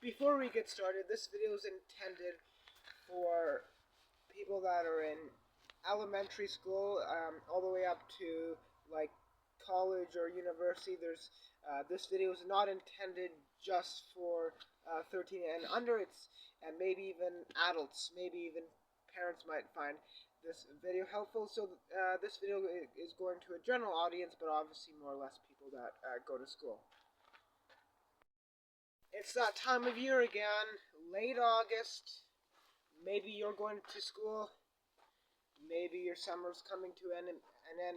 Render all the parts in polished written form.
Before we get started, this video is intended for people that are in elementary school, all the way up to like college or university. This video is not intended just for 13 and under. And maybe even adults, maybe even parents might find this video helpful. So this video is going to a general audience, but obviously more or less people that go to school. It's that time of year again, late August. Maybe you're going to school. Maybe your summer's coming to an end.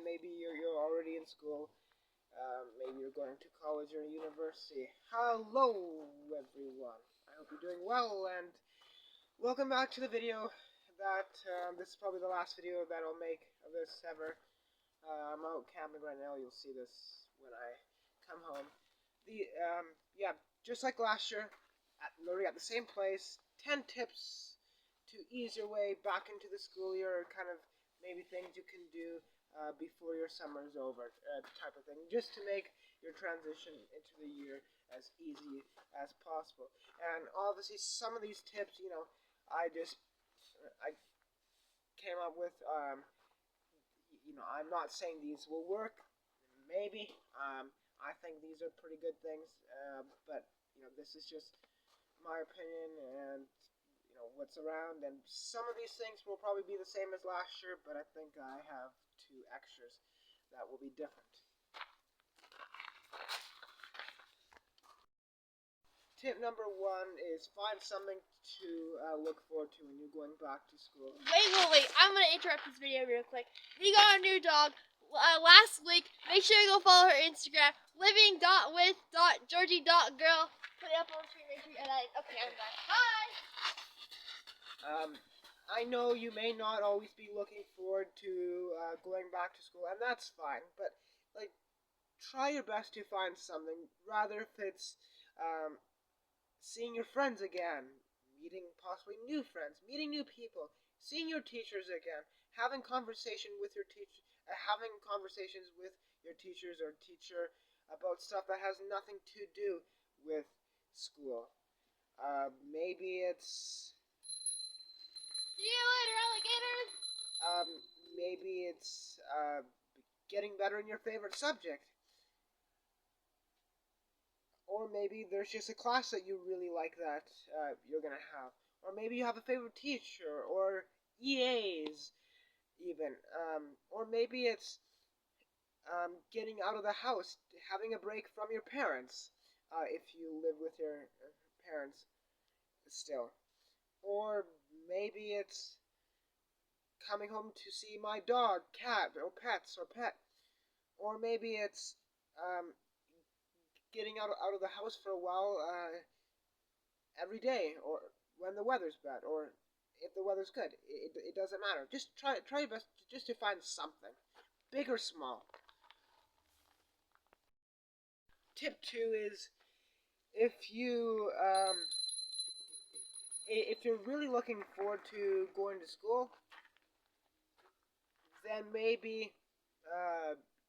Maybe you're already in school. Maybe you're going to college or university. Hello, everyone. I hope you're doing well, and welcome back to the video. This is probably the last video that I'll make of this ever. I'm out camping right now. You'll see this when I come home. Just like last year, literally at the same place, 10 tips to ease your way back into the school year, or kind of maybe things you can do before your summer's over, type of thing, just to make your transition into the year as easy as possible. And obviously, some of these tips, I came up with. I'm not saying these will work. Maybe. I think these are pretty good things, but this is just my opinion and what's around. And some of these things will probably be the same as last year, but I think I have 2 extras that will be different. Tip number 1 is find something to look forward to when you're going back to school. Wait. I'm going to interrupt this video real quick. We got a new dog last week. Make sure you go follow her Instagram, living.with.georgie.girl. Put it up on the screen. Make sure you edit. Okay, I'm done. Bye! I know you may not always be looking forward to going back to school, and that's fine, but try your best to find something, rather if it's seeing your friends again, meeting possibly new friends, meeting new people, seeing your teachers again, having conversations with your teachers or teacher about stuff that has nothing to do with school. Maybe it's see you later, alligators! Maybe it's getting better in your favorite subject. Or maybe there's just a class that you really like that you're going to have. Or maybe you have a favorite teacher, or EAs, even. Or maybe it's getting out of the house, having a break from your parents, if you live with your parents still. Or maybe it's coming home to see my dog, cat, or pet. Or maybe it's getting out of the house for a while every day, or when the weather's bad, or if the weather's good. It doesn't matter. Just try your best just to find something, big or small. Tip 2 is if you're really looking forward to going to school, then maybe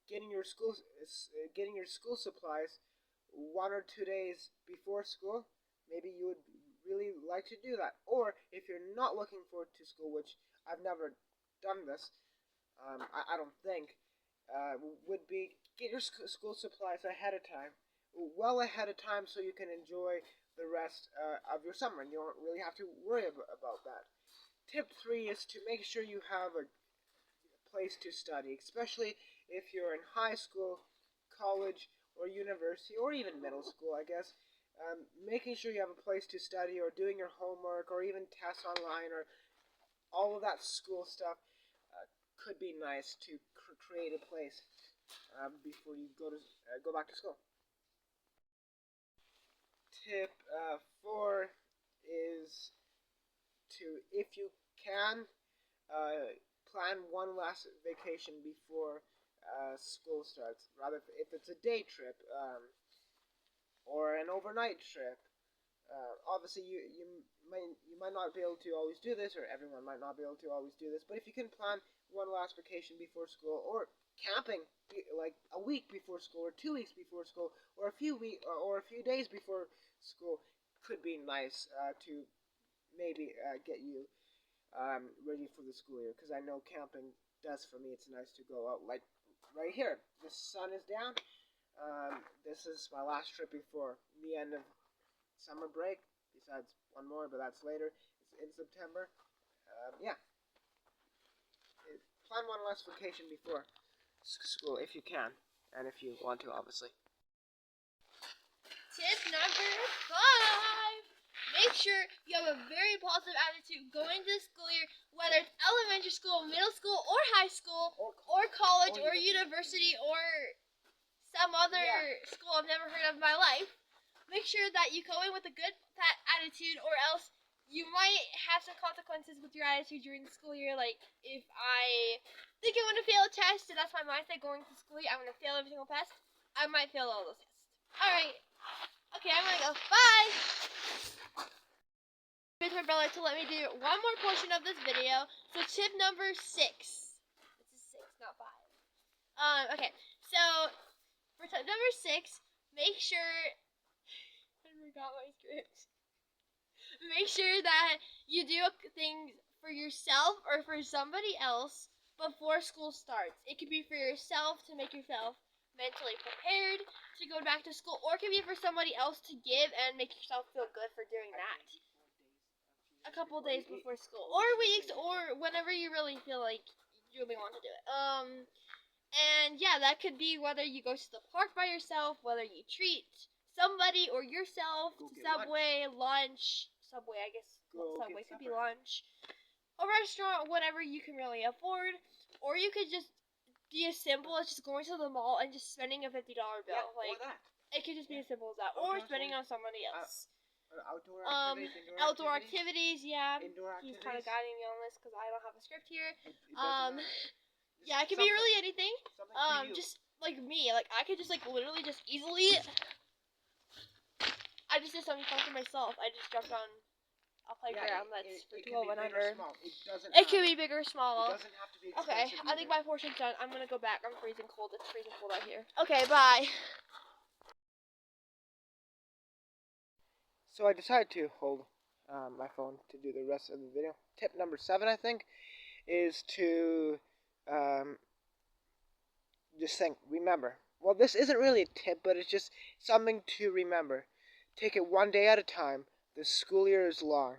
getting your school supplies 1 or 2 days before school. Maybe you would really like to do that. Or if you're not looking forward to school, which I've never done this, I don't think, would be get your school supplies ahead of time, well ahead of time, so you can enjoy the rest of your summer, and you don't really have to worry about that. Tip 3 is to make sure you have a place to study, especially if you're in high school, college, or university, or even middle school, I guess. Making sure you have a place to study, or doing your homework, or even tests online, or all of that school stuff could be nice to create a place before you go back to school. Tip 4 is to, if you can, plan one last vacation before school starts. Rather, if it's a day trip or an overnight trip. Obviously, you might not be able to always do this, or everyone might not be able to always do this. But if you can plan one last vacation before school, or camping like a week before school, or 2 weeks before school, or a few days before school, could be nice to maybe get you ready for the school year. Because I know camping does for me. It's nice to go out. Like right here, the sun is down. This is my last trip before the end of summer break. Besides one more, but that's later. It's in September. Yeah, plan one last vacation before school if you can, and if you want to, obviously. Tip number 5. Make sure you have a very positive attitude going into the school year, whether it's elementary school, middle school, or high school, or college, or university, or some other school I've never heard of in my life. Make sure that you go in with a good attitude, or else you might have some consequences with your attitude during the school year. Like, if I think I'm going to fail a test, and that's my mindset going to school year, I'm going to fail every single test, I might fail all those tests. Alright. Okay, I'm going to go. Bye! With my brother to let me do one more portion of this video. So, tip number 6. This is 6, not 5. Okay. So, for tip number 6, make sure... I forgot my script. Make sure that you do things for yourself or for somebody else before school starts. It could be for yourself to make yourself mentally prepared to go back to school, or it could be for somebody else to give and make yourself feel good for doing that. A couple days before school, or weeks, or whenever you really feel like you really want to do it. And yeah, that could be whether you go to the park by yourself, whether you treat somebody or yourself to Subway, lunch. Subway, I guess. Subway could be lunch. A restaurant, whatever you can really afford. Or you could just be as simple as just going to the mall and just spending a $50 bill. Yeah, like, or that. It could just be as simple as that. Or spending on somebody else. Outdoor activities, yeah. Indoor He's activities. kind of guiding me on this because I don't have a script here. Yeah, it could be really anything. Just like me, like I could just like literally just easily. I just did something fun for myself. I just jumped on a playground that's for 12 and under. It could be big or small. It doesn't have to be Okay, expensive I think either. my portion's done. I'm gonna go back. I'm freezing cold. It's freezing cold out here. Okay, bye. So I decided to hold my phone to do the rest of the video. Tip number 7, I think, is to just think, remember. Well, this isn't really a tip, but it's just something to remember. Take it one day at a time. The school year is long.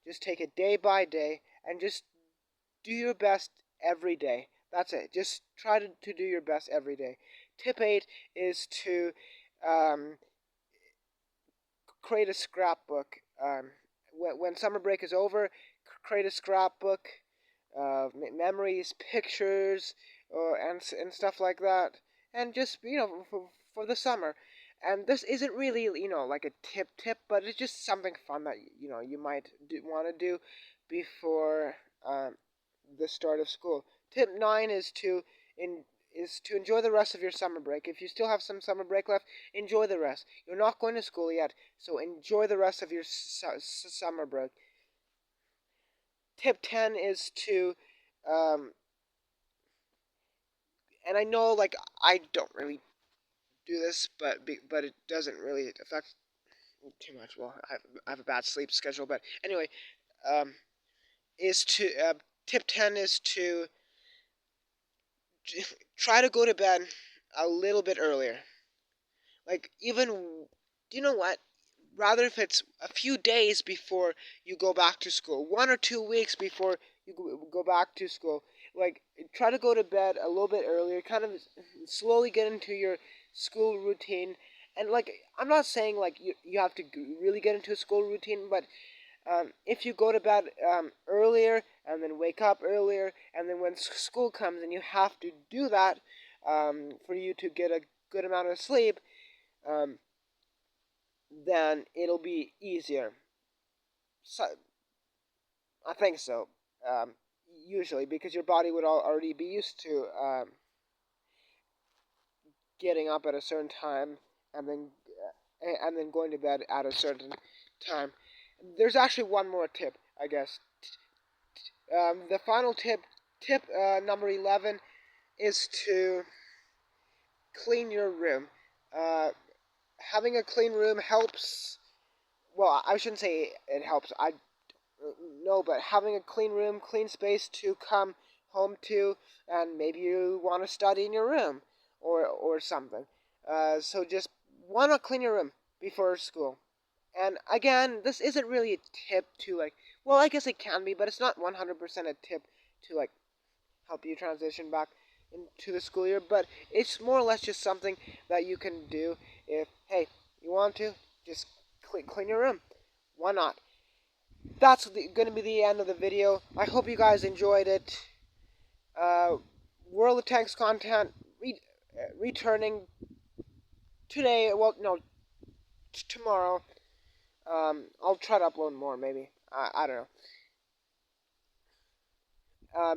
Just take it day by day, and just do your best every day. That's it. Just try to do your best every day. Tip 8 is to create a scrapbook. When summer break is over, create a scrapbook of memories, pictures, and stuff like that. And just, for the summer. And this isn't really, like a tip, but it's just something fun that, you might want to do before the start of school. Tip 9 is to enjoy the rest of your summer break. If you still have some summer break left, enjoy the rest. You're not going to school yet, so enjoy the rest of your summer break. Tip 10 is to, and I know, like, I don't really do this, but it doesn't really affect too much. Well, I have a bad sleep schedule, but anyway, tip 10 is to try to go to bed a little bit earlier. Like, even, do you know what? Rather if it's a few days before you go back to school, 1 or 2 weeks before you go back to school, like, try to go to bed a little bit earlier, kind of slowly get into your school routine. And, like, I'm not saying, like, you have to really get into a school routine, but if you go to bed earlier and then wake up earlier, and then when school comes and you have to do that for you to get a good amount of sleep, then it'll be easier. So, I think so. Usually, because your body would already be used to getting up at a certain time and then going to bed at a certain time. There's actually one more tip, I guess. The final tip number 11, is to clean your room. Having a clean room helps well, I shouldn't say it helps. No, but having a clean room, clean space to come home to, and maybe you want to study in your room or something. So just why not clean your room before school? And again, this isn't really a tip to like. Well, I guess it can be, but it's not 100% a tip to like help you transition back into the school year. But it's more or less just something that you can do if hey you want to just clean your room. Why not? That's going to be the end of the video. I hope you guys enjoyed it. World of Tanks content returning today. Well, no, tomorrow. I'll try to upload more, maybe. I don't know.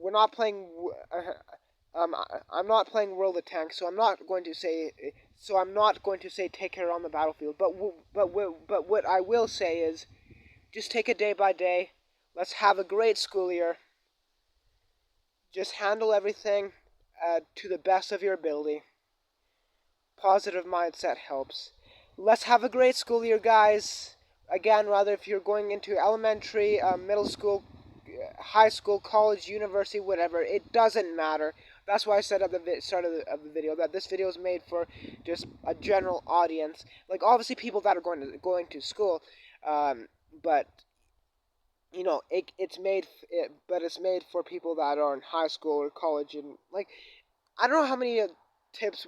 We're not playing. I'm not playing World of Tanks, so I'm not going to say. So I'm not going to say take care on the battlefield. But what I will say is, just take it day by day. Let's have a great school year. Just handle everything to the best of your ability. Positive mindset helps. Let's have a great school year, guys. Again, rather if you're going into elementary, middle school, high school, college, university, whatever, it doesn't matter. That's why I said at the start of the video that this video is made for just a general audience. Like obviously people that are going to school, but you know it's made for people that are in high school or college, and like I don't know how many tips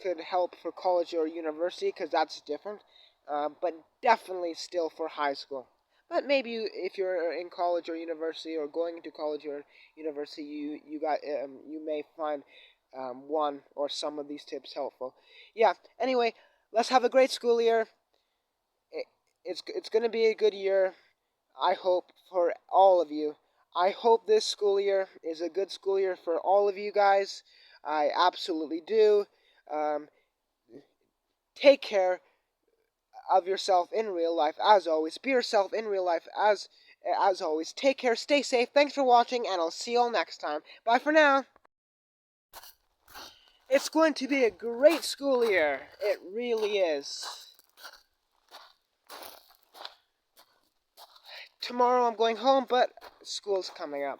could help for college or university because that's different, but definitely still for high school. But maybe if you're in college or university or going into college or university, you may find one or some of these tips helpful. Yeah. Anyway, let's have a great school year. It's going to be a good year. I hope for all of you. I hope this school year is a good school year for all of you guys. I absolutely do. Take care of yourself in real life, as always. Be yourself in real life, as always. Take care, stay safe. Thanks for watching, and I'll see you all next time. Bye for now. It's going to be a great school year. It really is. Tomorrow I'm going home, but school's coming up.